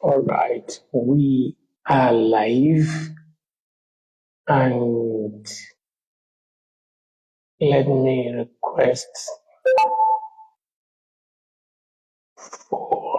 All right, we are live, and let me request for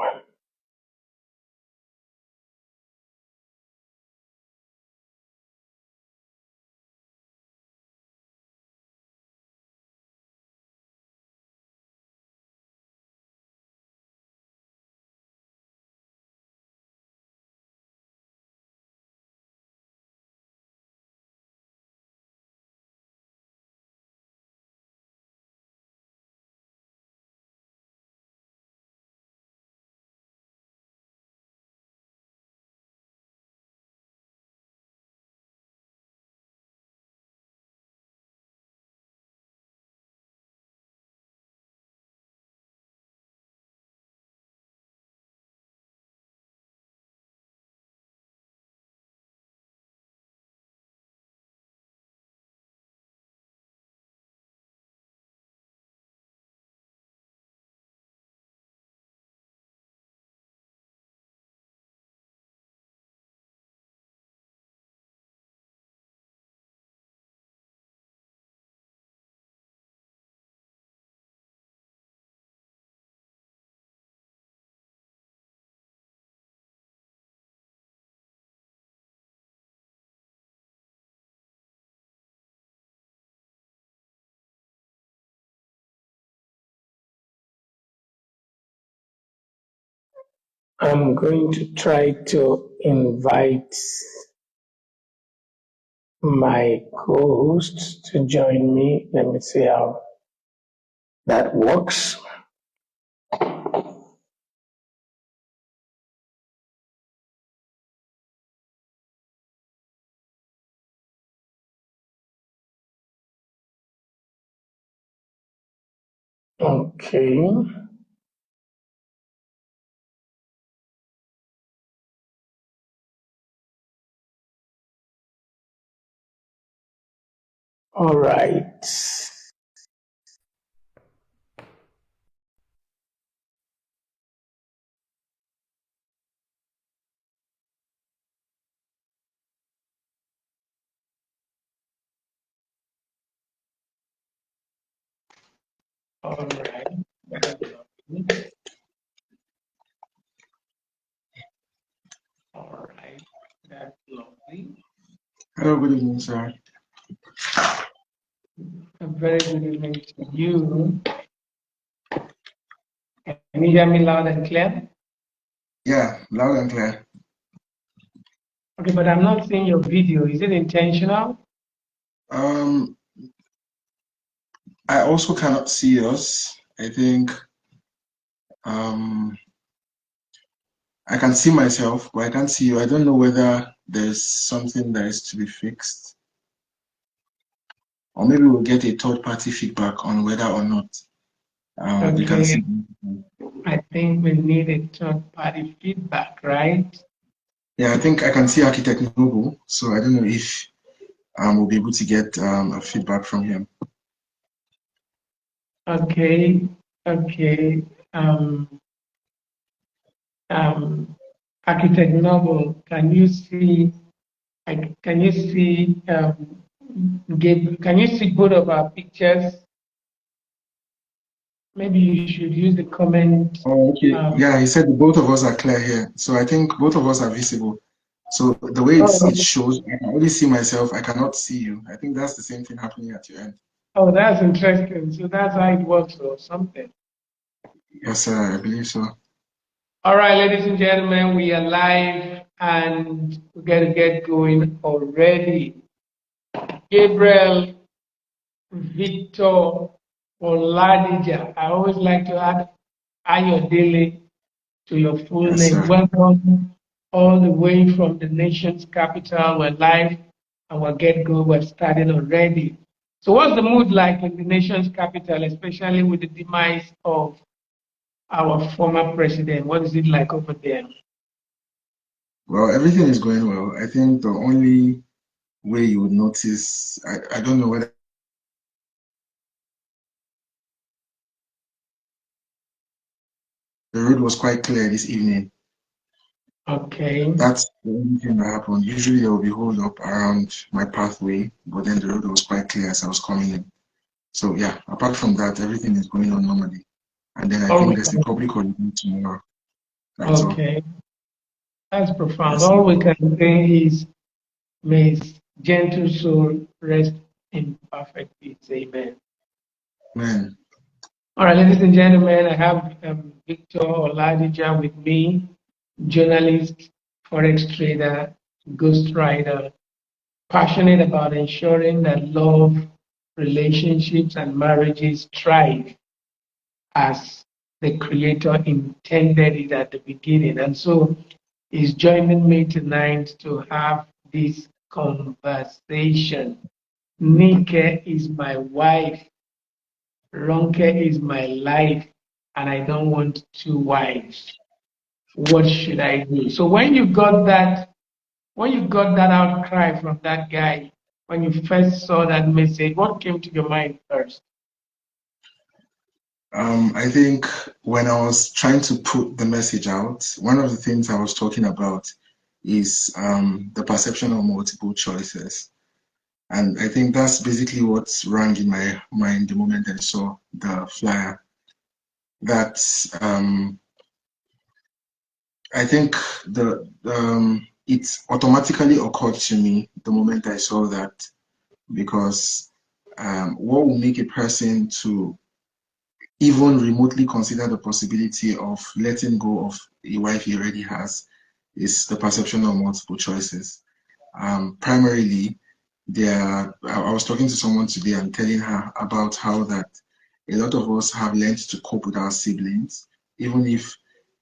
I'm going to try to invite my co-host to join me. Let me see how that works. Okay. All right. All right. All right. That's lovely. Hello, good evening, sir. A very good evening to you. Can you hear me loud and clear? Yeah, loud and clear. Okay, but I'm not seeing your video. Is it intentional? Um, I also cannot see us. I think I can see myself, but I can't see you. I don't know whether there's something that is to be fixed, or maybe we'll get a third-party feedback on whether or not they can Okay, see. I think we need a third party feedback, right? Yeah, I think I can see Architect Noble, so I don't know if we'll be able to get a feedback from him. Okay, okay. Um, Architect Noble, can you see? Can you see? Can you see both of our pictures? Maybe you should use the comment. Oh, okay. Yeah, he said both of us are clear here, so I think both of us are visible. So the way it shows, I can only see myself. I cannot see you. I think that's the same thing happening at your end. Oh, that's interesting. So that's how it works, or something. Yes, sir. I believe so. All right, ladies and gentlemen, we are live and we're going to get going already. Gabriel Victor Oladija. I always like to add Ayodele to your full Yes, name. sir. Welcome all the way from the nation's capital. We're live and we'll get going. We're starting already. So, what's the mood like in the nation's capital, especially with the demise of our former president? What is it like over there? Well, everything is going well. I think the only way you would notice, I don't know whether the road was quite clear this evening. Okay. That's the only thing that happened. Usually there will be hold up around my pathway, but then the road was quite clear as I was coming in. So yeah, apart from that, everything is going on normally. And then I All think we there's a can, public holiday tomorrow. That's all. okay. That's profound. Yes, All we can say is, may his gentle soul rest in perfect peace. Amen. man. All right, ladies and gentlemen, I have Victor Oladija with me, journalist, forex trader, ghostwriter, passionate about ensuring that love, relationships, and marriages thrive as the Creator intended it at the beginning. And so he's joining me tonight to have this conversation. Nike is my wife, Ronke is my life, and I don't want two wives. What should I do? So when you got that outcry from that guy, when you first saw that message, what came to your mind first? I think when I was trying to put the message out, one of the things I was talking about is the perception of multiple choices. And I think that's basically what rang in my mind the moment I saw the flyer. That I think it automatically occurred to me the moment I saw that because what will make a person to even remotely consider the possibility of letting go of a wife he already has is the perception of multiple choices. Primarily, I was talking to someone today and telling her about how that a lot of us have learned to cope with our siblings, even if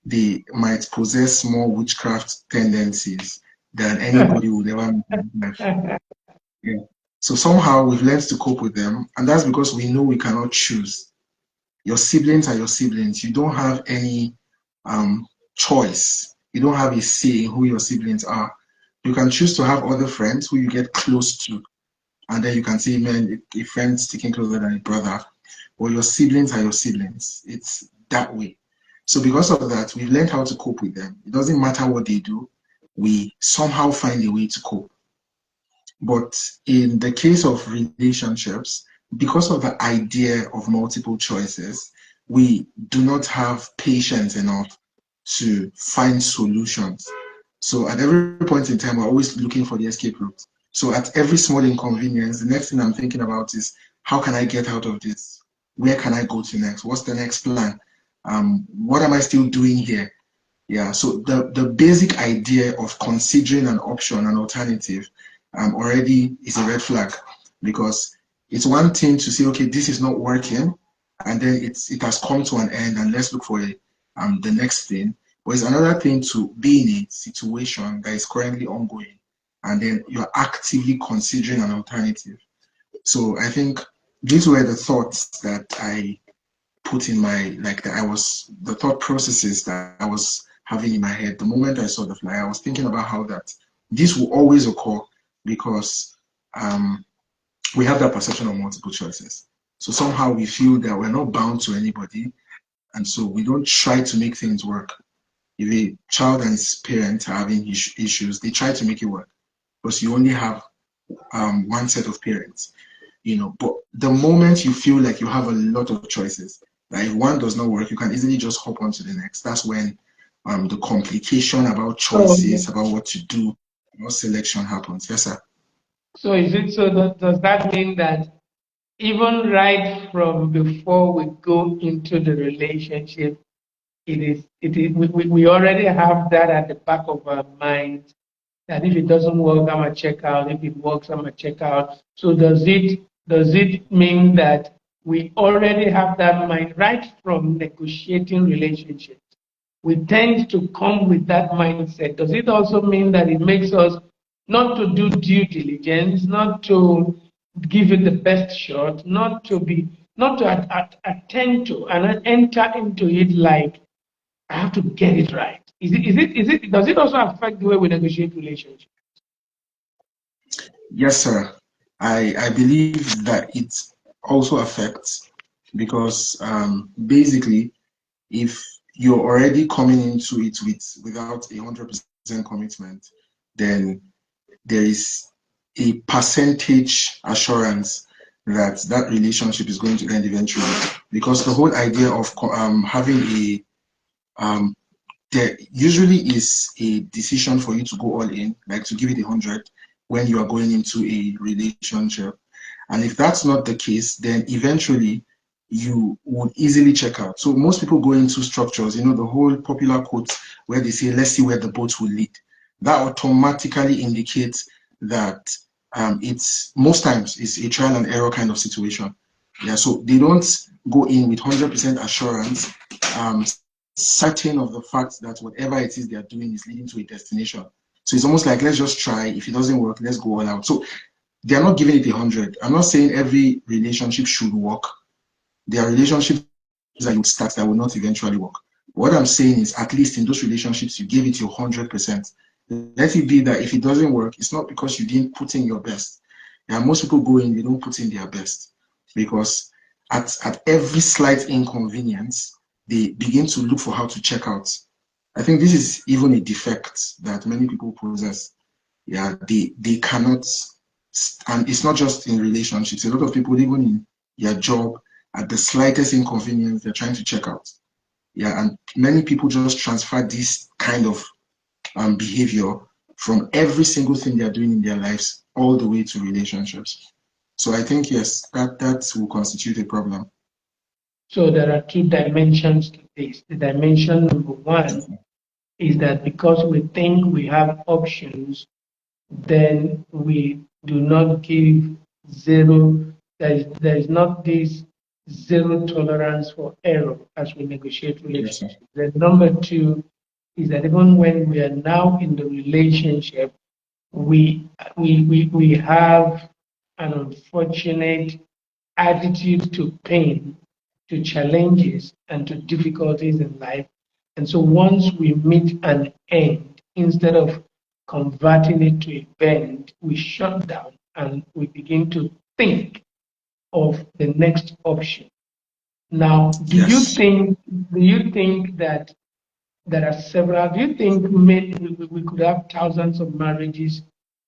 they might possess more witchcraft tendencies than anybody would ever meet in life. Yeah. So somehow we've learned to cope with them, and that's because we know we cannot choose. Your siblings are your siblings. You don't have any choice. You don't have a say in who your siblings are. You can choose to have other friends who you get close to, and then you can say, man, a friend sticking closer than a brother. Or your siblings are your siblings. It's that way. So because of that, we've learned how to cope with them. It doesn't matter what they do. We somehow find a way to cope. But in the case of relationships, because of the idea of multiple choices, we do not have patience enough to find solutions. So at every point in time, we're always looking for the escape route. So at every small inconvenience, the next thing I'm thinking about is how can I get out of this? Where can I go to next? What's the next plan? What am I still doing here? Yeah, so the basic idea of considering an option, an alternative, already is a red flag because it's one thing to say, okay, this is not working, and then it has come to an end, and let's look for the next thing. But it's another thing to be in a situation that is currently ongoing, and then you're actively considering an alternative. So I think these were the thoughts that I put in my like that I was the thought processes that I was having in my head the moment I saw the flyer. I was thinking about how that this will always occur because um, we have that perception of multiple choices. So somehow we feel that we're not bound to anybody, and so we don't try to make things work. If a child and his parents are having issues, they try to make it work because you only have one set of parents, you know. But the moment you feel like you have a lot of choices, like if one does not work, you can easily just hop on to the next. That's when the complication about So, choices, about what to do, what selection happens. Yes, sir. so is it so that does that mean that even right from before we go into the relationship, we already have that at the back of our mind that if it doesn't work, I'm gonna check out. If it works, I'm gonna check out. So does it mean that we already have that mind right from negotiating relationships? We tend to come with that mindset. Does it also mean that it makes us not to do due diligence, not to give it the best shot, not to attend to and enter into it like I have to get it right? Does it also affect the way we negotiate relationships? Yes, sir. I believe that it also affects because basically, if you're already coming into it without 100% commitment, then there is a percentage assurance that that relationship is going to end eventually. Because the whole idea of having a there usually is a decision for you to go all in, like to give it 100 when you are going into a relationship. And if that's not the case, then eventually you would easily check out. So most people go into structures, you know, the whole popular quote where they say, let's see where the boat will lead. That automatically indicates that it's most times it's a trial and error kind of situation. Yeah, so they don't go in with 100% assurance, certain of the fact that whatever it is they are doing is leading to a destination. So it's almost like, let's just try. If it doesn't work, let's go all out. So they are not giving it 100. I'm not saying every relationship should work. There are relationships that you start that will not eventually work. What I'm saying is, at least in those relationships, you gave it your 100%. Let it be that if it doesn't work, it's not because you didn't put in your best. And most people go in, they don't put in their best, because at every slight inconvenience, they begin to look for how to check out. I think this is even a defect that many people possess. Yeah, they cannot, and it's not just in relationships. A lot of people, even in their job, at the slightest inconvenience, they're trying to check out. Yeah, and many people just transfer this kind of behavior from every single thing they're doing in their lives all the way to relationships. So I think, yes, that will constitute a problem. So there are two dimensions to this. The dimension number one is that because we think we have options, then we do not give zero. There is not this zero tolerance for error as we negotiate relationships. Yes, Then number two is that even when we are now in the relationship, we have an unfortunate attitude to pain, to challenges, and to difficulties in life. And so once we meet an end, instead of converting it to a bend, we shut down and we begin to think of the next option. Now, yes. do you think that there are several, do you think we could have thousands of marriages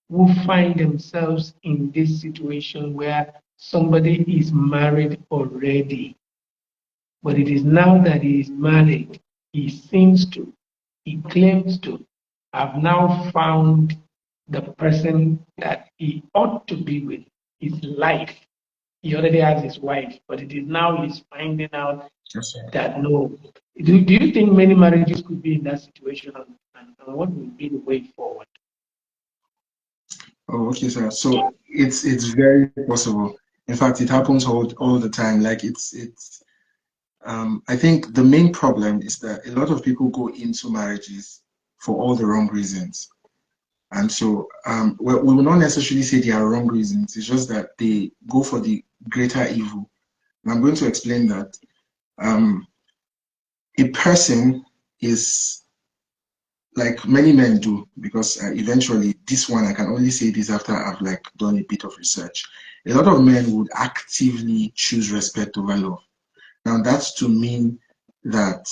who find themselves in this situation where somebody is married already, but it is now that he is married, he seems to, he claims to have now found the person that he ought to be with, his life. He already has his wife, but it is now he's finding out Yes, that no. Do you think many marriages could be in that situation, and what would be the way forward? oh, okay, sir. So it's very possible. In fact, it happens all the time. Like it's I think the main problem is that a lot of people go into marriages for all the wrong reasons. And so well, we will not necessarily say they are wrong reasons. It's just that they go for the greater evil. And I'm going to explain that. Um, a person is like many men do, because eventually this one I can only say this after I've like done a bit of research. A lot of men would actively choose respect over love. Now that's to mean that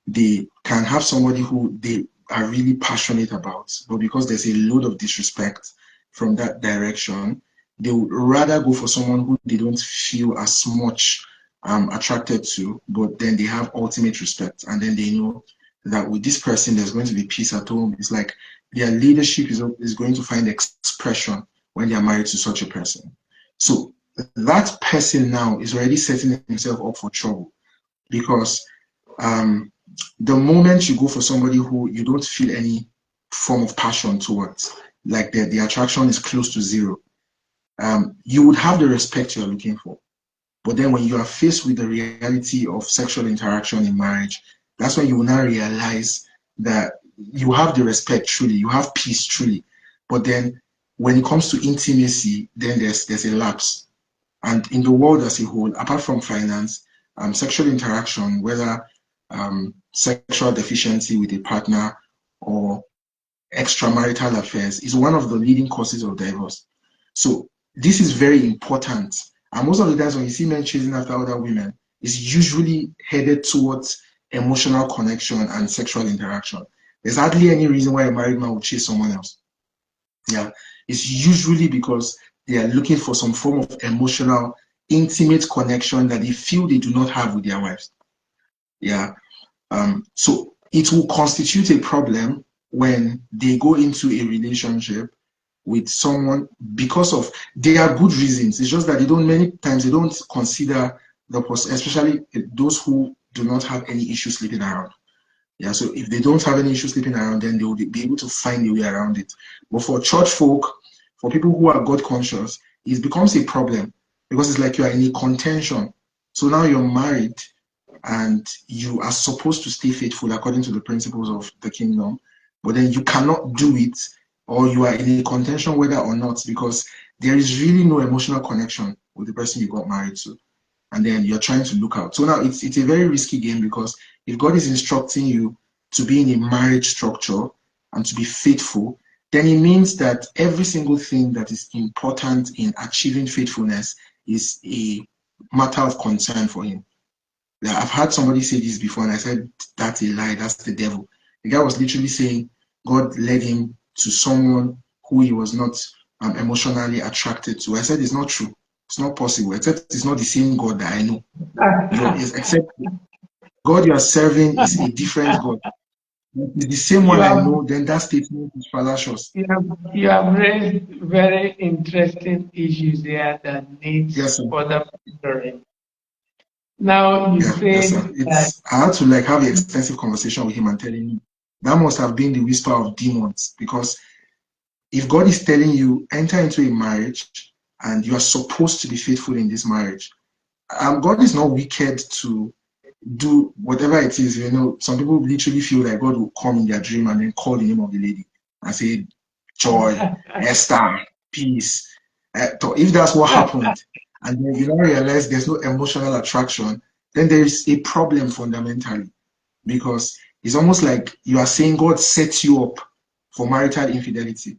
they can have somebody who they are really passionate about, but because there's a load of disrespect from that direction, they would rather go for someone who they don't feel as much attracted to, but then they have ultimate respect, and then they know that with this person there's going to be peace at home. It's like their leadership is going to find expression when they are married to such a person. So that person now is already setting himself up for trouble, because um, the moment you go for somebody who you don't feel any form of passion towards, like the attraction is close to zero, you would have the respect you're looking for. But then when you are faced with the reality of sexual interaction in marriage, that's when you will now realize that you have the respect truly, you have peace truly. But then when it comes to intimacy, then there's a lapse. And in the world as a whole, apart from finance, sexual interaction, whether sexual deficiency with a partner or extramarital affairs, is one of the leading causes of divorce. So this is very important. And most of the times when you see men chasing after other women, it's usually headed towards emotional connection and sexual interaction. There's hardly any reason why a married man would chase someone else. Yeah, it's usually because they are looking for some form of emotional, intimate connection that they feel they do not have with their wives. Yeah, so it will constitute a problem when they go into a relationship with someone because of there are good reasons. It's just that they don't many times they don't consider the person, especially those who do not have any issue sleeping around. Yeah, so if they don't have any issue sleeping around, then they will be able to find a way around it. But for church folk, for people who are God conscious, it becomes a problem because it's like you are in a contention. So now you're married and you are supposed to stay faithful according to the principles of the kingdom, but then you cannot do it, or you are in a contention whether or not, because there is really no emotional connection with the person you got married to, and then you're trying to look out. So now it's a very risky game, because if God is instructing you to be in a marriage structure and to be faithful, then it means that every single thing that is important in achieving faithfulness is a matter of concern for him. I've had somebody say this before, and I said, that's a lie, that's the devil. The guy was literally saying God led him to someone who he was not emotionally attracted to. I said, it's not true. It's not possible, except it's not the same God that I know. Except God you are serving is a different God. If it's the same You one I have, know, then that statement is fallacious. you have raised very interesting issues here that needs Yes, sir. further pondering. Now, you Yeah, yes, sir. said that I had to like have an extensive conversation with him and telling him that must have been the whisper of demons, because if God is telling you enter into a marriage and you are supposed to be faithful in this marriage, God is not wicked to do whatever it is. You know, some people literally feel like God will come in their dream and then call the name of the lady and say, Joy, Esther, peace. So if that's what happened, and then you now realize there's no emotional attraction, then there is a problem fundamentally, because it's almost like you are saying God sets you up for marital infidelity.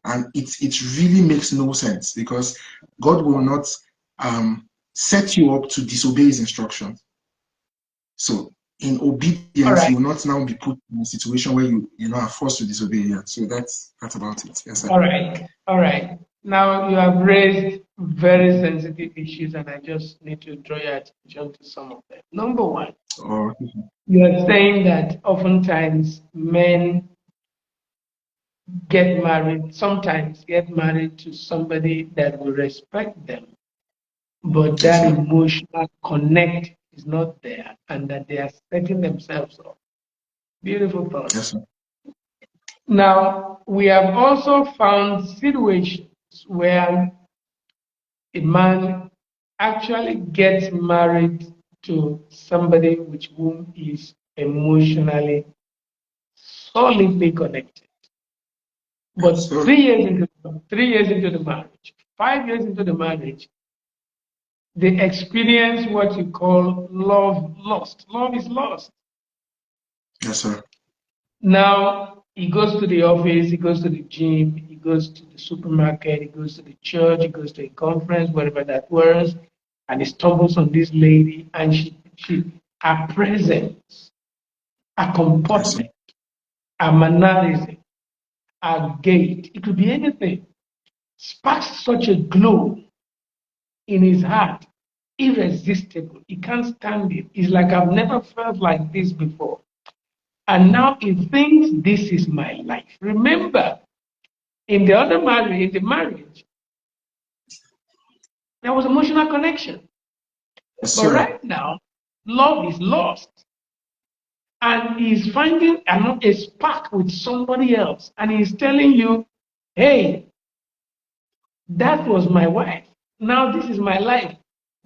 And it really makes no sense, because God will not set you up to disobey his instructions. So in all obedience, right, you will not now be put in a situation where you know are forced to disobey. Yeah. So that's about it. Yes, sir. all right, all right. Now you have raised very sensitive issues, and I just need to draw your attention to some of them. Number one, Or you are saying that oftentimes men get married, sometimes get married to somebody that will respect them, but yes, that sir. emotional connect is not there, and that they are setting themselves up. Beautiful Yes, thoughts. sir. Now, we have also found situations where a man actually gets married to somebody with whom he is emotionally solidly connected. But So 3 years into the marriage, 5 years into the marriage, they experience what you call love lost. Love is lost. yes, sir. Now he goes to the office, he goes to the gym, he goes to the supermarket, he goes to the church, he goes to a conference, whatever that was, and he stumbles on this lady, and her presence, her Yes, sir. comportment, her mannerism, her gait, it could be anything, sparks such a glow in his heart, irresistible. He can't stand it. It's like I've never felt like this before. And now he thinks this is my life. Remember, in the other marriage, in the marriage, there was emotional connection. Yes, But sir. right now, love is lost. And he's finding a spark with somebody else. And he's telling you, hey, that was my wife. Now this is my life.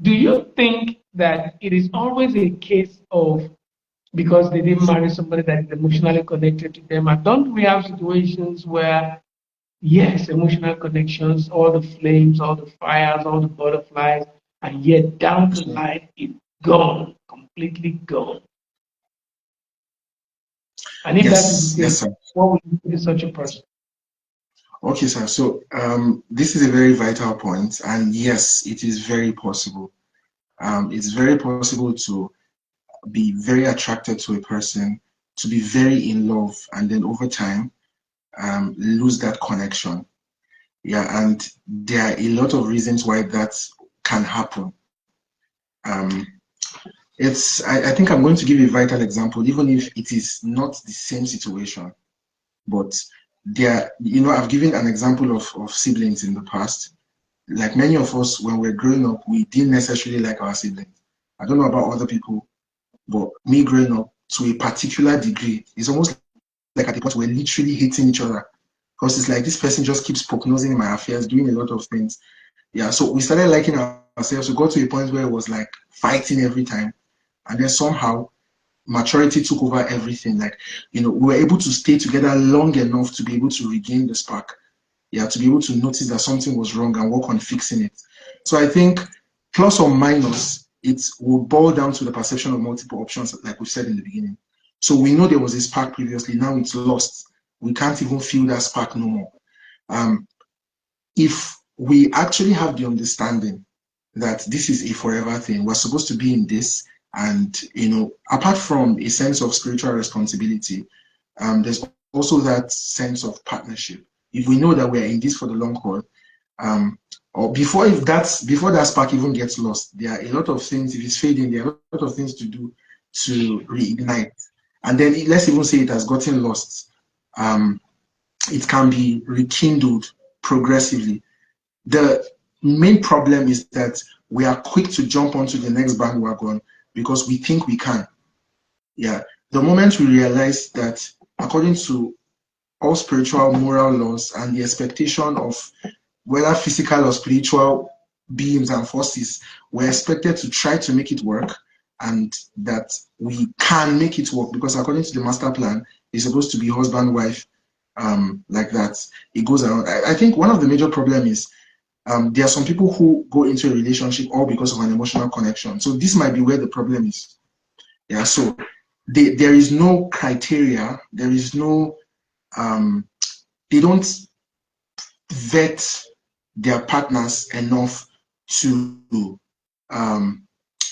Do you think that it is always a case of because they didn't marry somebody that is emotionally connected to them? And don't we have situations where, yes, emotional connections, all the flames, all the fires, all the butterflies, and yet down Yes, the sir. line, it's gone, completely gone. And if that is Yes, the yes, case, sir. what would you do to such a person? Okay, sir. So this is a very vital point, and yes, it is very possible. It's very possible to be very attracted to a person, to be very in love, and then over time lose that connection. Yeah, and there are a lot of reasons why that can happen. I think I'm going to give a vital example, even if it is not the same situation. But there, I've given an example of siblings in the past. Like many of us, when we're growing up, we didn't necessarily like our siblings. I don't know about other people, but me growing up, to a particular degree, it's almost like at the point we're literally hating each other. Because it's like this person just keeps prognosing in my affairs, doing a lot of things. Yeah, so we started liking ourselves. We got to a point where it was like fighting every time. And then somehow maturity took over everything. Like, we were able to stay together long enough to be able to regain the spark. Yeah, to be able to notice that something was wrong and work on fixing it. So I think plus or minus, it will boil down to the perception of multiple options, like we said in the beginning. So we know there was a spark previously, now it's lost. We can't even feel that spark no more. If we actually have the understanding that this is a forever thing, we're supposed to be in this, and apart from a sense of spiritual responsibility, there's also that sense of partnership. If we know that we're in this for the long haul, or before that spark even gets lost, there are a lot of things. If it's fading, there are a lot of things to do to reignite. And then let's even say it has gotten lost. It can be rekindled progressively. The main problem is that we are quick to jump onto the next bandwagon because we think we can. Yeah. The moment we realize that according to all spiritual moral laws and the expectation of whether physical or spiritual beings and forces, we're expected to try to make it work, and that we can make it work because according to the master plan, it's supposed to be husband, wife, like that. It goes around. I think one of the major problems is there are some people who go into a relationship all because of an emotional connection. So this might be where the problem is. Yeah, so there is no criteria, there is no, they don't vet their partners enough to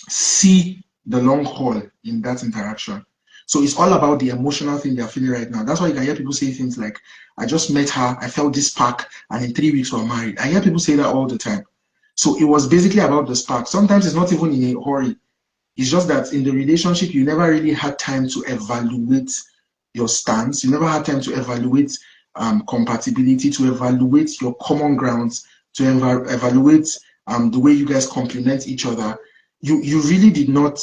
see the long haul in that interaction. So it's all about the emotional thing they're feeling right now. That's why you can hear people say things like, I just met her, I felt this spark, and in 3 weeks we're married. I hear people say that all the time. So it was basically about the spark. Sometimes it's not even in a hurry. It's just that in the relationship, you never really had time to evaluate your stance. You never had time to evaluate compatibility, to evaluate your common grounds, to evaluate the way you guys complement each other. You really did not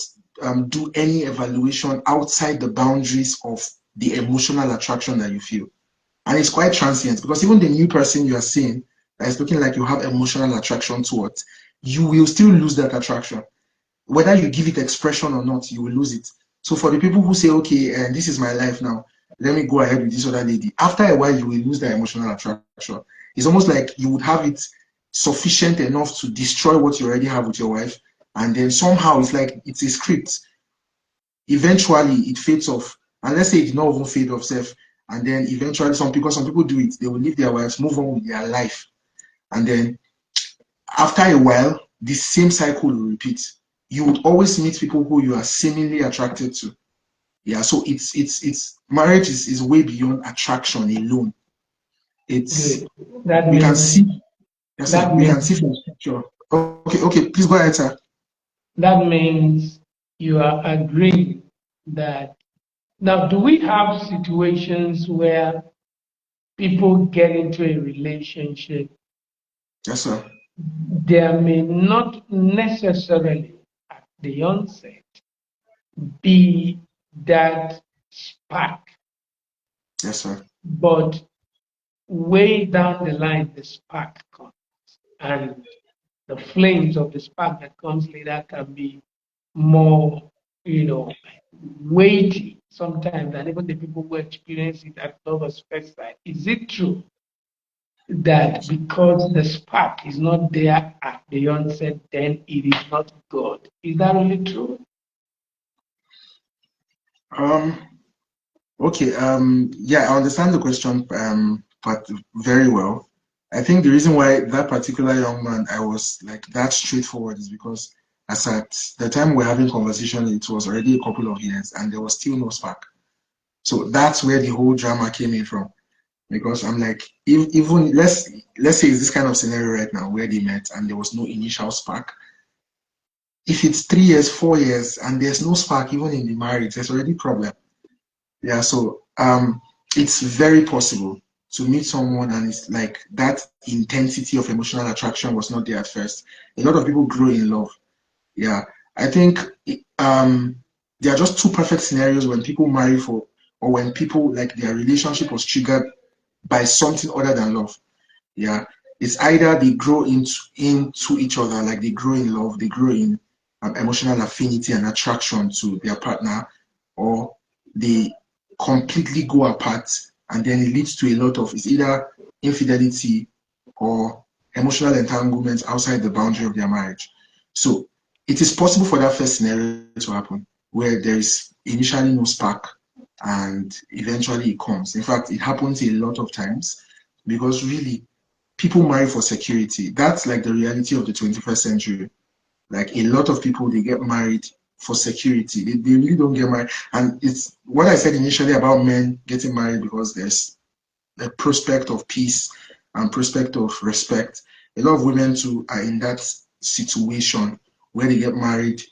do any evaluation outside the boundaries of the emotional attraction that you feel. And it's quite transient because even the new person you are seeing that is looking like you have emotional attraction towards, you will still lose that attraction. Whether you give it expression or not, you will lose it. So for the people who say, okay, and this is my life now, let me go ahead with this other lady, after a while, you will lose that emotional attraction. It's almost like you would have it sufficient enough to destroy what you already have with your wife. And then somehow it's like it's a script. Eventually it fades off. And let's say it did not even fade off self. And then eventually some people do it. They will leave their wives, move on with their life. And then after a while, the same cycle will repeat. You would always meet people who you are seemingly attracted to. Yeah, so it's marriage is way beyond attraction alone. It's Good. That we can means see, yes, sir, that we can means see from scripture. Okay, please go ahead, sir. that means you are agreeing that now do we have situations where people get into a relationship, Yes, sir. there may not necessarily at the onset be that spark, Yes, sir. but way down the line the spark comes, and the flames of the spark that comes later can be more, you know, weighty sometimes than even the people who experience it at lovers first sight. Is it true that because the spark is not there at the onset, then it is not God? Is that really true? Um, okay, yeah, I understand the question, but very well. I think the reason why that particular young man, I was like that straightforward is because as at the time we're having conversation, it was already a couple of years and there was still no spark. So that's where the whole drama came in from. Because I'm like, even let's say it's this kind of scenario right now where they met and there was no initial spark. If it's 3 years, 4 years, and there's no spark even in the marriage, there's already a problem. Yeah, so it's very possible to meet someone and it's like that intensity of emotional attraction was not there at first. A lot of people grow in love. Yeah, I think there are just two perfect scenarios when people marry for, or when people like their relationship was triggered by something other than love. Yeah, it's either they grow into each other, like they grow in love, they grow in emotional affinity and attraction to their partner, or they completely go apart, and then it leads to a lot of it's either infidelity or emotional entanglements outside the boundary of their marriage. So it is possible for that first scenario to happen where there is initially no spark and eventually it comes. In fact, it happens a lot of times because really people marry for security. That's like the reality of the 21st century. Like a lot of people, they get married for security. They really don't get married. And it's what I said initially about men getting married because there's a prospect of peace and prospect of respect. A lot of women too are in that situation where they get married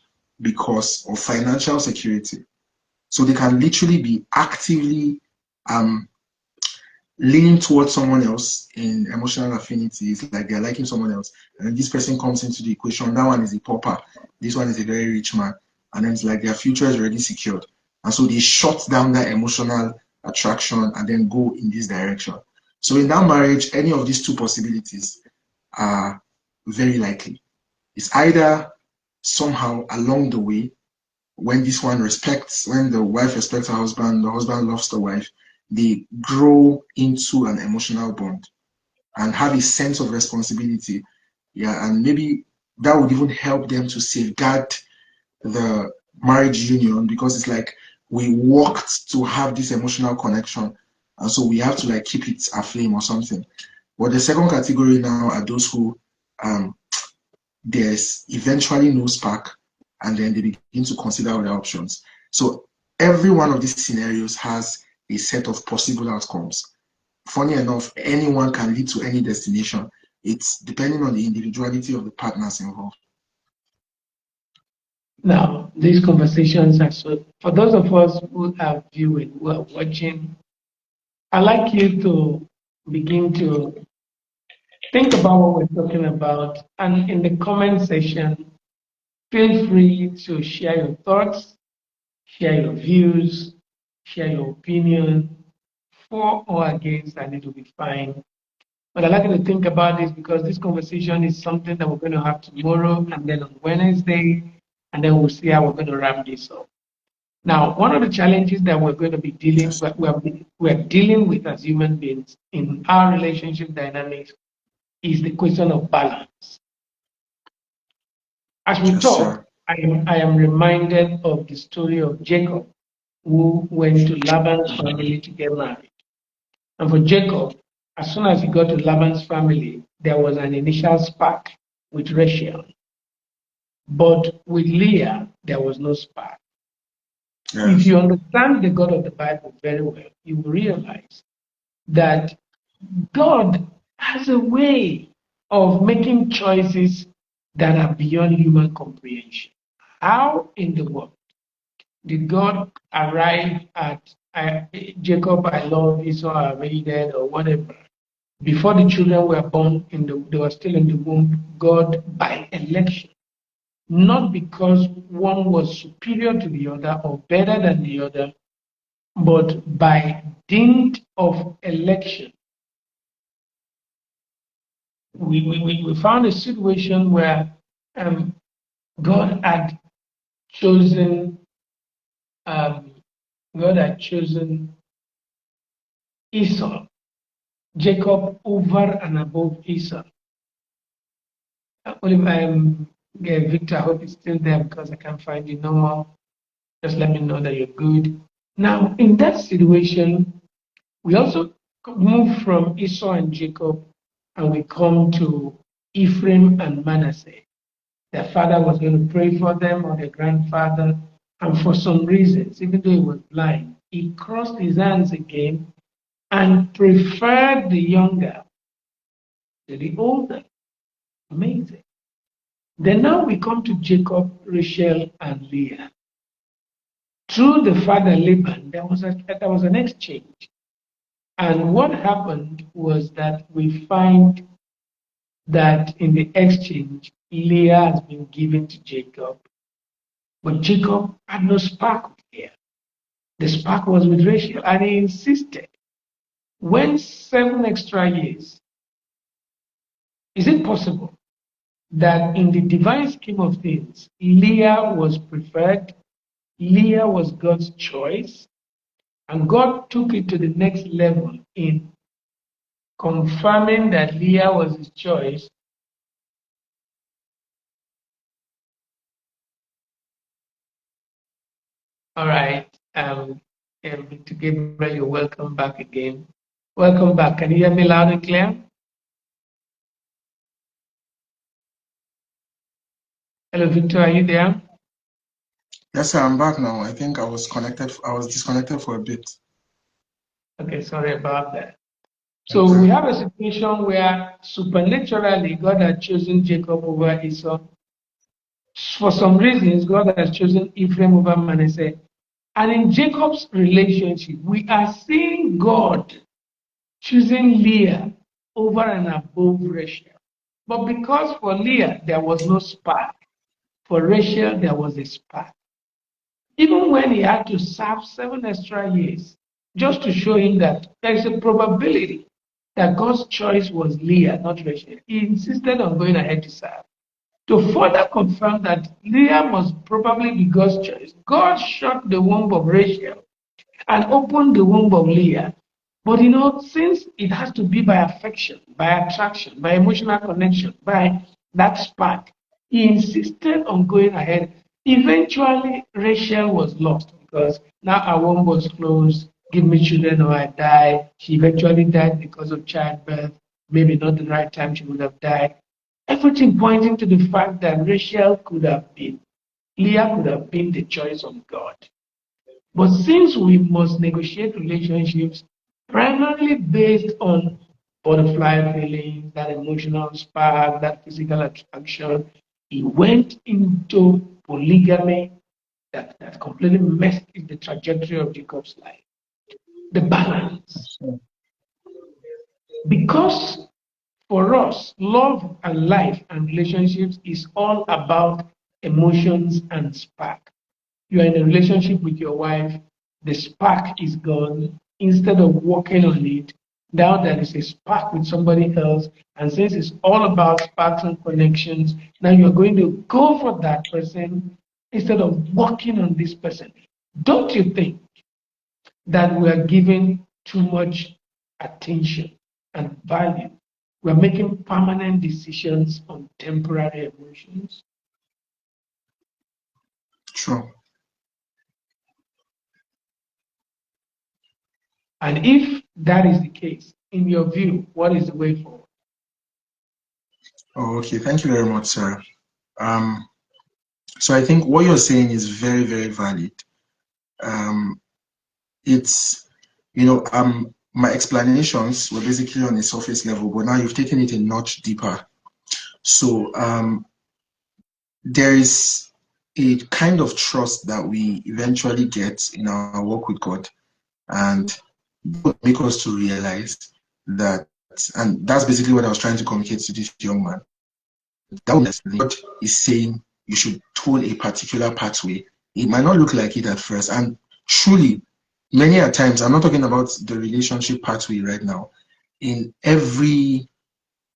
because of financial security. So they can literally be actively um, leaning towards someone else in emotional affinity. It's like they're liking someone else. And this person comes into the equation. That one is a pauper. This one is a very rich man. And then it's like their future is already secured. And so they shut down that emotional attraction and then go in this direction. So in that marriage, any of these two possibilities are very likely. It's either somehow along the way when this one respects, when the wife respects her husband, the husband loves the wife, they grow into an emotional bond and have a sense of responsibility. Yeah, and maybe that would even help them to safeguard the marriage union because it's like we worked to have this emotional connection. And so we have to like keep it aflame or something. But the second category now are those who um, there's eventually no spark, and then they begin to consider other options. So every one of these scenarios has a set of possible outcomes. Funny enough, anyone can lead to any destination. It's depending on the individuality of the partners involved. Now, these conversations are so, for those of us who are viewing, who are watching, I'd like you to begin to think about what we're talking about. And in the comment section, feel free to share your thoughts, share your views, share your opinion, for or against, and it will be fine. But I'd like you to think about this because this conversation is something that we're going to have tomorrow and then on Wednesday, and then we'll see how we're going to wrap this up. Now, one of the challenges that we're going to be dealing Yes. we're dealing with as human beings in our relationship dynamics is the question of balance. As we Yes, talk, sir. I am reminded of the story of Jacob, who went to Laban's family to get married. And for Jacob, as soon as he got to Laban's family, there was an initial spark with Rachel. But with Leah, there was no spark. If Yes. you understand the God of the Bible very well, you will realize that God has a way of making choices that are beyond human comprehension. How in the world did God arrive at Jacob, I love Esau, I hated, or whatever? Before the children were born, they were still in the womb, God, by election, not because one was superior to the other or better than the other, but by dint of election, we found a situation where um, God had chosen um, God had chosen Esau, Jacob over and above Esau. Victor, I hope it's still there because I can't find you no more. Just let me know that you're good. Now, in that situation, we also move from Esau and Jacob and we come to Ephraim and Manasseh. Their father was going to pray for them or their grandfather, and for some reasons, even though he was blind, he crossed his hands again and preferred the younger to the older. Amazing. Then now we come to Jacob, Rachel, and Leah. Through the father Laban, there was an exchange. And what happened was that we find that in the exchange, Leah has been given to Jacob. But Jacob had no spark with Leah. The spark was with Rachel, and he insisted. When 7 extra years, is it possible that in the divine scheme of things, Leah was preferred, Leah was God's choice, and God took it to the next level in confirming that Leah was his choice? All right. Victor Gabriel, you're welcome back again. Welcome back. Can you hear me loud and clear? Hello, Victor, are you there? Yes, sir, I'm back now. I think I was disconnected for a bit. Okay, sorry about that. So we have a situation where supernaturally God had chosen Jacob over Esau. For some reasons, God has chosen Ephraim over Manasseh. And in Jacob's relationship, we are seeing God choosing Leah over and above Rachel. But because for Leah, there was no spark, for Rachel, there was a spark. Even when he had to serve 7 extra years, just to show him that there is a probability that God's choice was Leah, not Rachel, he insisted on going ahead to serve. To further confirm that Leah must probably be God's choice, God shut the womb of Rachel and opened the womb of Leah. But since it has to be by affection, by attraction, by emotional connection, by that spark, he insisted on going ahead. Eventually, Rachel was lost because now her womb was closed. Give me children or I die. She eventually died because of childbirth. Maybe not the right time she would have died. Everything pointing to the fact that Leah could have been the choice of God. But since we must negotiate relationships primarily based on butterfly feelings, that emotional spark, that physical attraction, he went into polygamy that completely messed the trajectory of Jacob's life. The balance. Because for us, love and life and relationships is all about emotions and spark. You are in a relationship with your wife, the spark is gone. Instead of working on it, now there is a spark with somebody else. And since it's all about sparks and connections, now you're going to go for that person instead of working on this person. Don't you think that we are giving too much attention and value? We're making permanent decisions on temporary emotions. True. And if that is the case, in your view, what is the way forward? Oh, okay. Thank you very much, sir. So I think what you're saying is very, very valid. It's, my explanations were basically on a surface level, but now you've taken it a notch deeper. So there is a kind of trust that we eventually get in our work with God, and make us to realize that, and that's basically what I was trying to communicate to this young man. That God is saying you should tool a particular pathway. It might not look like it at first, and truly, many a times, I'm not talking about the relationship pathway right now. In every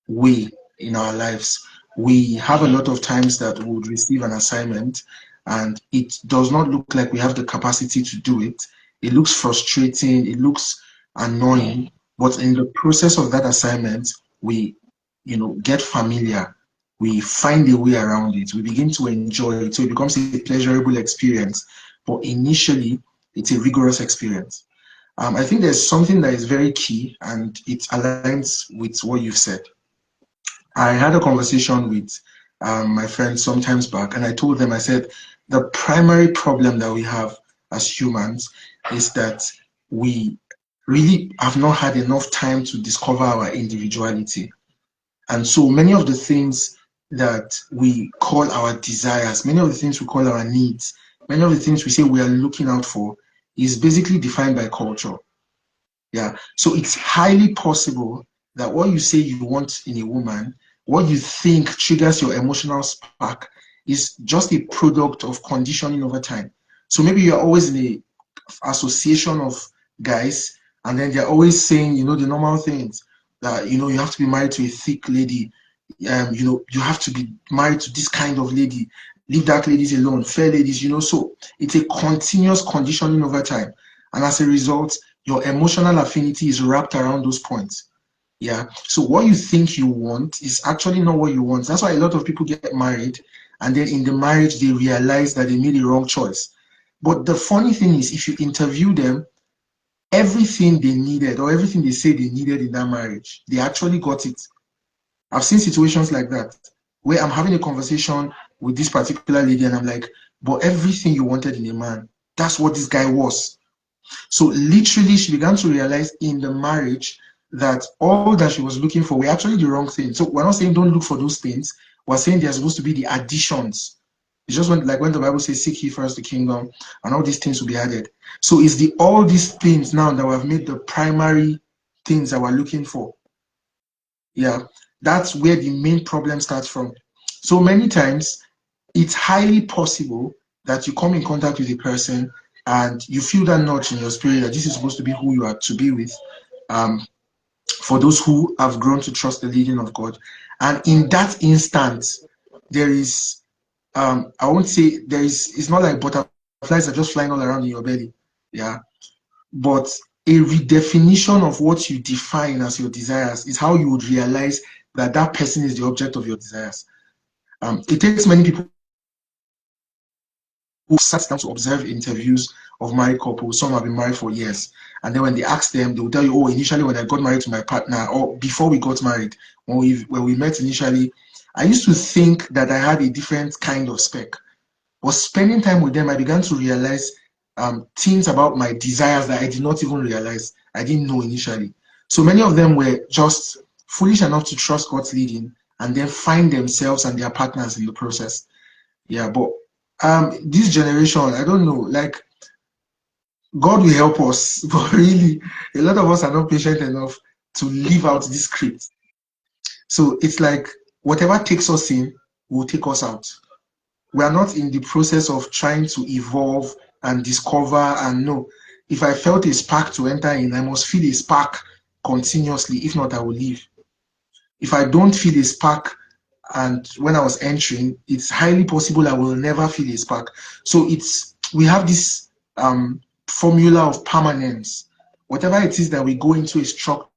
way in our lives, we have a lot of times that we would receive an assignment and it does not look like we have the capacity to do it. It looks frustrating, it looks annoying, but in the process of that assignment, we get familiar, we find a way around it, we begin to enjoy it, so it becomes a pleasurable experience. But initially, it's a rigorous experience. I think there's something that is very key and it aligns with what you've said. I had a conversation with my friends sometimes back, and I told them, I said, the primary problem that we have as humans is that we really have not had enough time to discover our individuality. And so many of the things that we call our desires, many of the things we call our needs, many of the things we say we are looking out for is basically defined by culture. Yeah. So it's highly possible that what you say you want in a woman, what you think triggers your emotional spark, is just a product of conditioning over time. So maybe you're always in a association of guys, and then they're always saying, the normal things that, you have to be married to a thick lady, you have to be married to this kind of lady, leave that ladies alone, fair ladies, so it's a continuous conditioning over time. And as a result, your emotional affinity is wrapped around those points. Yeah. So what you think you want is actually not what you want. That's why a lot of people get married, and then in the marriage, they realize that they made a wrong choice. But the funny thing is, if you interview them, everything they needed or everything they say they needed in that marriage, they actually got it. I've seen situations like that where I'm having a conversation with this particular lady and I'm like, but everything you wanted in a man, that's what this guy was. So literally, she began to realize in the marriage that all that she was looking for were actually the wrong thing. So we're not saying don't look for those things. We're saying they're supposed to be the additions. It's just when the Bible says, seek ye first the kingdom, and all these things will be added. So it's all these things now that we've made the primary things that we're looking for. Yeah, that's where the main problem starts from. So many times, it's highly possible that you come in contact with a person and you feel that nudge in your spirit that this is supposed to be who you are to be with. Um, for those who have grown to trust the leading of God. And in that instant, there is, I won't say it's not like butterflies are just flying all around in your belly. Yeah. But a redefinition of what you define as your desires is how you would realize that that person is the object of your desires. It takes many people who sat down to observe interviews of married couples. Some have been married for years. And then when they ask them, they will tell you, oh, initially when I got married to my partner, or before we got married, when we met initially, I used to think that I had a different kind of spec. But spending time with them, I began to realize things about my desires that I did not even realize, I didn't know initially. So many of them were just foolish enough to trust God's leading and then find themselves and their partners in the process. Yeah, but this generation, I don't know, like God will help us, but really, a lot of us are not patient enough to live out this script. So it's like whatever takes us in will take us out. We are not in the process of trying to evolve and discover and know. If I felt a spark to enter in, I must feel a spark continuously. If not, I will leave. If I don't feel a spark, and when I was entering, it's highly possible I will never feel a spark. So we have this formula of permanence. Whatever it is that we go into a structure,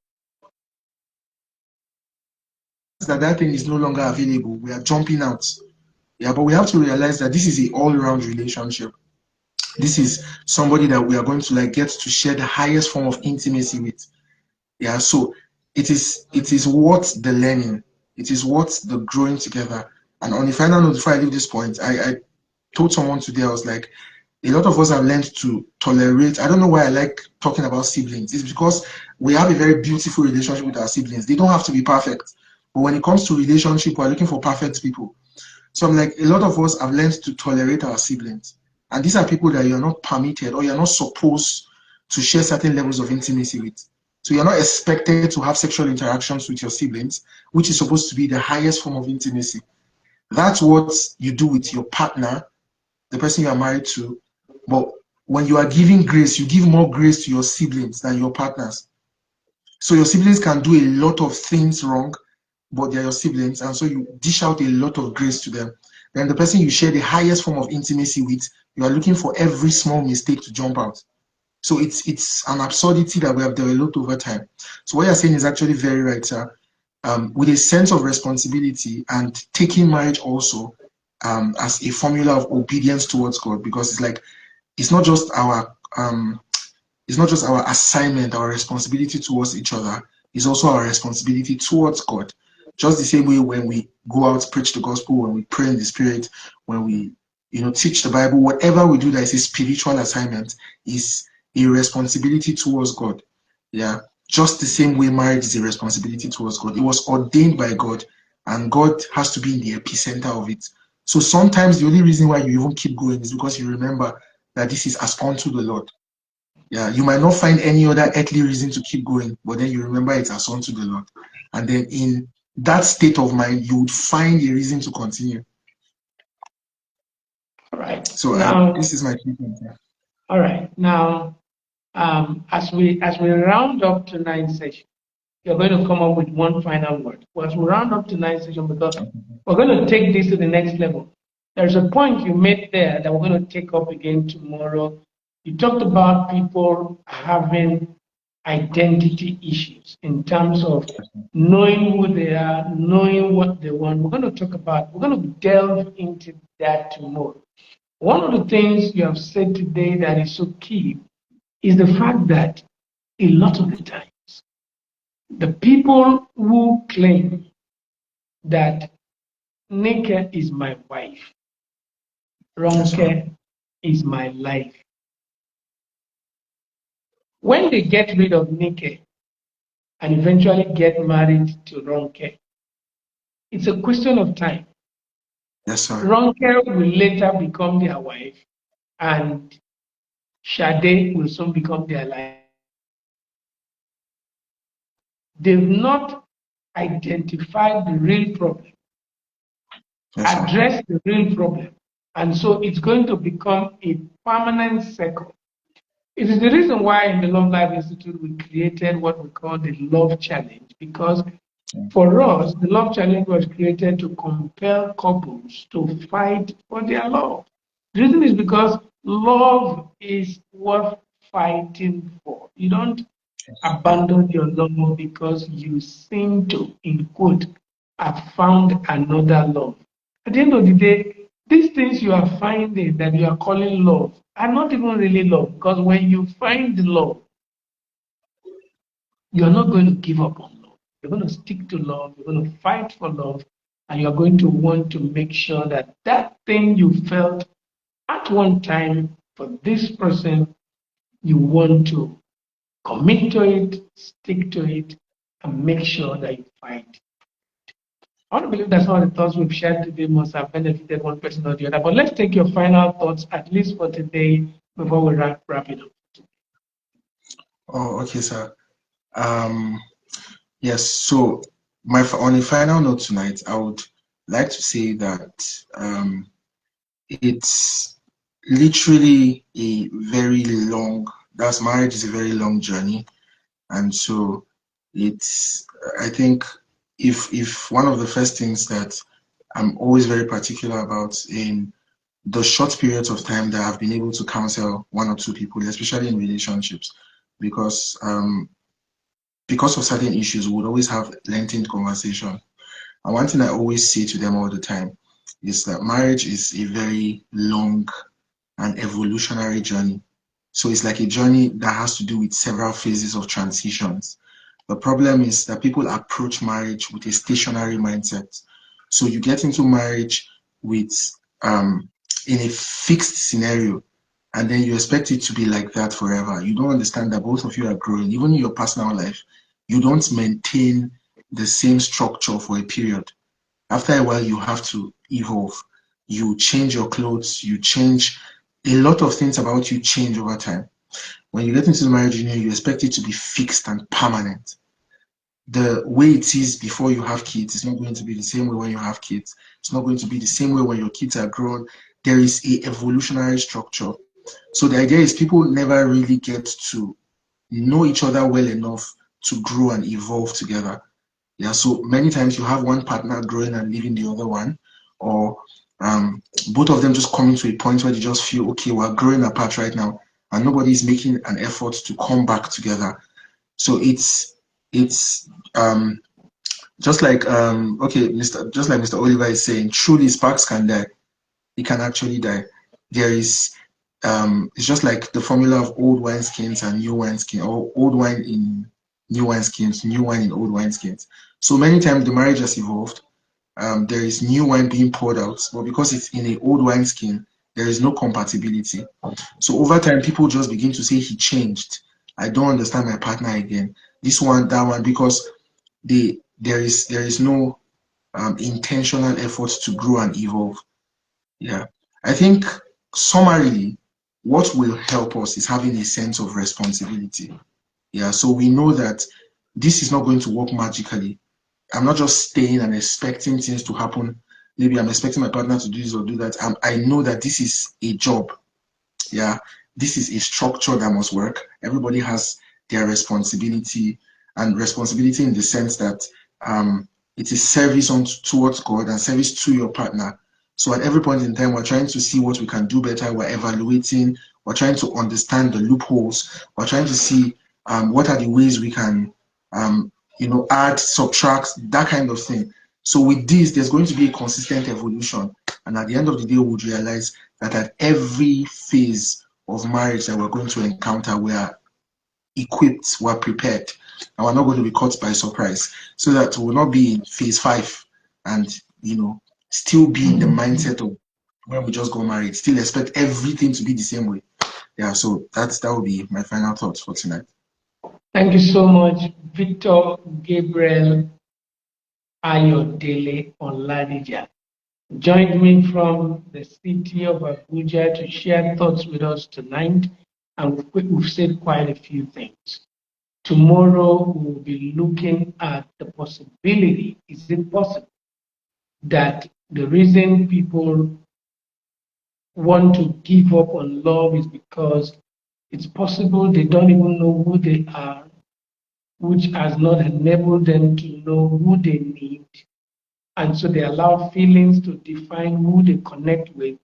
that thing is no longer available. We are jumping out. Yeah, but we have to realize that this is a all-round relationship. This is somebody that we are going to get to share the highest form of intimacy with. Yeah, so it is what the learning, it is what the growing together. And on the final note, before I leave this point, I told someone today, I was like, a lot of us have learned to tolerate. I don't know why I like talking about siblings. It's because we have a very beautiful relationship with our siblings. They don't have to be perfect. But when it comes to relationship, we're looking for perfect people. So I'm like, a lot of us have learned to tolerate our siblings. And these are people that you're not permitted or you're not supposed to share certain levels of intimacy with. So you're not expected to have sexual interactions with your siblings, which is supposed to be the highest form of intimacy. That's what you do with your partner, the person you are married to. But when you are giving grace, you give more grace to your siblings than your partners. So your siblings can do a lot of things wrong, but they're your siblings, and so you dish out a lot of grace to them. Then the person you share the highest form of intimacy with, you are looking for every small mistake to jump out. So it's an absurdity that we have developed over time. So what you're saying is actually very right, sir. With a sense of responsibility and taking marriage also as a formula of obedience towards God, because it's like it's not just our assignment, our responsibility towards each other. It's also our responsibility towards God. Just the same way when we go out, preach the gospel, when we pray in the spirit, when we teach the Bible. Whatever we do that is a spiritual assignment is a responsibility towards God. Yeah. Just the same way marriage is a responsibility towards God. It was ordained by God, and God has to be in the epicenter of it. So sometimes the only reason why you even keep going is because you remember that this is as unto the Lord. Yeah, you might not find any other earthly reason to keep going, but then you remember it's as unto the Lord. And then in that state of mind, you would find a reason to continue. All right. So Now, this is my treatment. Yeah. all right. Now, as we round up tonight's session, you're going to come up with one final word. Well, as we round up tonight's session, because we're going to take this to the next level. There's a point you made there that we're going to take up again tomorrow. You talked about people having identity issues in terms of knowing who they are, knowing what they want. We're going to talk about, we're going to delve into that tomorrow. One of the things you have said today that is so key is the fact that a lot of the times, the people who claim that Nika is my wife, Yes, sir. Ronke is my life, when they get rid of Nika and eventually get married to Ronke, it's a question of time. Yes, sir. Ronke will later become their wife, and Sade will soon become their life. They've not identified the real problem, Yes, sir. address the real problem. And so it's going to become a permanent circle. It is the reason why in the Love Life Institute we created what we call the Love Challenge, because for us, the Love Challenge was created to compel couples to fight for their love. The reason is because love is worth fighting for. You don't Yeah. abandon your love because you seem to, in quote, have found another love. At the end of the day, these things you are finding that you are calling love are not even really love, because when you find love, you are not going to give up on love. You're going to stick to love, you're going to fight for love, and you're going to want to make sure that that thing you felt at one time for this person, you want to commit to it, stick to it, and make sure that you fight. I want to believe that some of the thoughts we've shared today must have benefited one person or the other. But let's take your final thoughts, at least for today, before we wrap it up. Oh, okay, sir. Yes. So on a final note tonight, I would like to say that it's literally a very long. That's marriage is a very long journey, and so it's. I think if one of the first things that I'm always very particular about in the short periods of time that I've been able to counsel one or two people, especially in relationships, because of certain issues, we would always have lengthened conversation. And one thing I always say to them all the time is that marriage is a very long and evolutionary journey. So it's like a journey that has to do with several phases of transitions. The problem is that people approach marriage with a stationary mindset. So you get into marriage with in a fixed scenario, and then you expect it to be like that forever. You don't understand that both of you are growing. Even in your personal life, you don't maintain the same structure for a period. After a while, you have to evolve. You change your clothes, you change a lot of things about you change over time. When you get into the marriage union, you expect it to be fixed and permanent. The way it is before you have kids is not going to be the same way when you have kids. It's not going to be the same way when your kids are grown. There is a evolutionary structure. So the idea is people never really get to know each other well enough to grow and evolve together. Yeah, so many times you have one partner growing and leaving the other one, or both of them just coming to a point where they just feel, okay, we're growing apart right now, and nobody's making an effort to come back together. So it's just like okay, Mr. Oliver is saying, truly sparks can die. It can actually die. There is it's just like the formula of old wineskins and new wineskins, or old wine in new wineskins, new wine in old wineskins. So many times the marriage has evolved. There is new wine being poured out, but because it's in an old wineskin, there is no compatibility. So over time, people just begin to say he changed. I don't understand my partner again. This one, that one, because there is no intentional effort to grow and evolve. Yeah. I think summarily, what will help us is having a sense of responsibility. Yeah. So we know that this is not going to work magically. I'm not just staying and expecting things to happen. Maybe I'm expecting my partner to do this or do that. I know that this is a job. Yeah, this is a structure that must work. Everybody has their responsibility, and responsibility in the sense that it is service towards God and service to your partner. So at every point in time, we're trying to see what we can do better. We're evaluating. We're trying to understand the loopholes. We're trying to see what are the ways we can, add, subtract, that kind of thing. So with this, there's going to be a consistent evolution. And at the end of the day, we would realize that at every phase of marriage that we're going to encounter, we are equipped, we're prepared, and we're not going to be caught by surprise. So that we'll not be in phase 5 and, still be in the mindset of when we just got married, still expect everything to be the same way. Yeah, so that would be my final thoughts for tonight. Thank you so much, Victor Gabriel Ayodele Oladija. Joined me from the city of Abuja to share thoughts with us tonight, and we've said quite a few things. Tomorrow, we'll be looking at the possibility. Is it possible that the reason people want to give up on love is because it's possible they don't even know who they are, which has not enabled them to know who they need. And so they allow feelings to define who they connect with.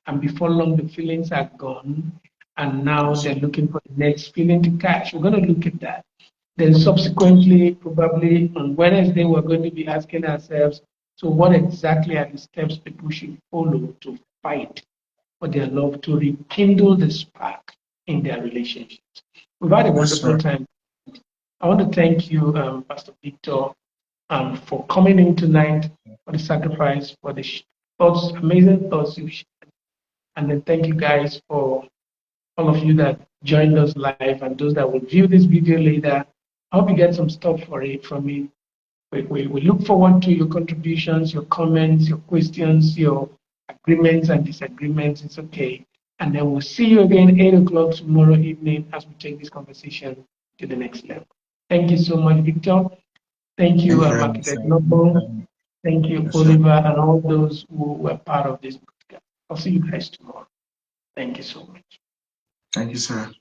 And before long, the feelings are gone. And now they're looking for the next feeling to catch. We're going to look at that. Then subsequently, probably on Wednesday, we're going to be asking ourselves, so what exactly are the steps people should follow to fight for their love, to rekindle the spark in their relationships? We've had a wonderful time. I want to thank you, Pastor Victor, for coming in tonight, for the sacrifice, for the thoughts, amazing thoughts you shared. And then thank you guys for all of you that joined us live and those that will view this video later. I hope you get some stuff for it from it. We look forward to your contributions, your comments, your questions, your agreements and disagreements. It's okay. And then we'll see you again 8 o'clock tomorrow evening as we take this conversation to the next level. Thank you so much, Victor. Thank you, Architect Noble. Thank you, Oliver, and all those who were part of this podcast. I'll see you guys tomorrow. Thank you so much. Thank you, sir.